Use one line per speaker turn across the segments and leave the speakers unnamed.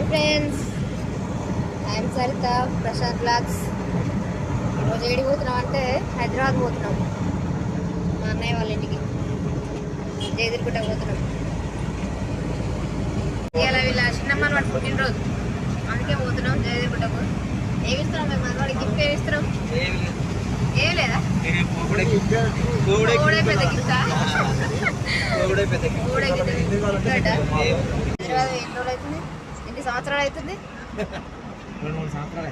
Hi friends, I'm Saritha, Prashanth blogs. ఈరోజు ఏడికి పోతున్నాం అంటే హైదరాబాద్ పోతున్నాం. మా అన్నయ్య వాళ్ళ ఇంటికి జయదిరిగుట్ట పోతున్నాం. ఇలా వీళ్ళ చిన్నమ్మని వాడు పుట్టినరోజు, అందుకే పోతున్నాం జయదిరిగుట్టకు. ఏమి ఇస్తున్నాం మేము మనవాడికి? గిఫ్ట్ ఏమి ఇస్తున్నాం? ఏం లేదా? పెద్ద గిఫ్టా? హైదరాబాద్ ఎన్ని రోజులు అవుతుంది? ఎన్ని సంవత్సరాలు అవుతుంది?
2-3 సంవత్సరాలు.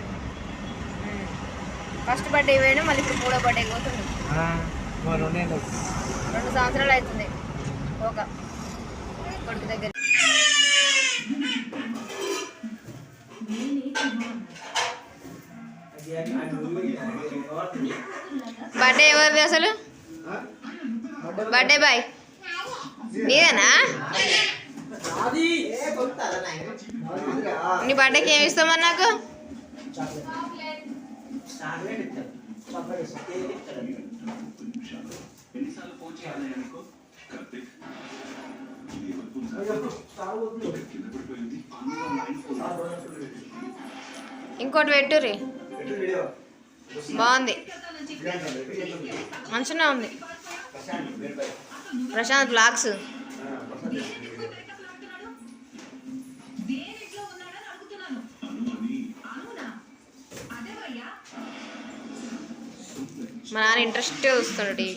ఫస్ట్ బర్త్డే పోయినా, మళ్ళీ ఇప్పుడు మూడో బర్త్డే పోతుంది. 2 సంవత్సరాలు అవుతుంది ఒక కొడుకు దగ్గర. బర్త్డే ఎవరిది అసలు? బర్త్డే బాయ్ నీదేనా? నీ బర్త్డేకి ఏమి ఇస్తామని నాకు? ఇంకోటి పెట్టుర్రి, బాగుంది, మంచిగా ఉంది. ప్రశాంత్ బ్లాగ్స్. మా నాన్న ఇంట్రెస్ట్ చూస్తాడు టీవీ.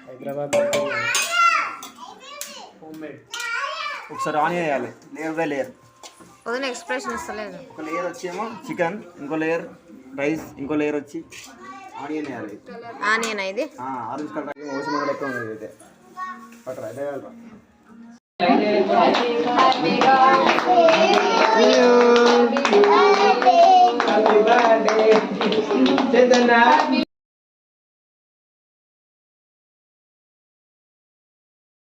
Hyderabad home made. ఒకసారి ఆన్ చేయాలి, లేయర్ బై లేయర్.
పొద్దున ఎక్స్ప్రెషన్ ఇస్తలేదు.
ఒక లేయర్ వచ్చేమో చికెన్, ఇంకో లేయర్ రైస్, ఇంకో లేయర్ వచ్చి ఆనియన్ వేయాలి.
ఆనియన్ ఇది
ఆరెంజ్ కలర్ ఓసి మొదలు ఎక్కువ ఉంది. అయితే పట్టరా ఇదే వెళ్ళరా. Happy birthday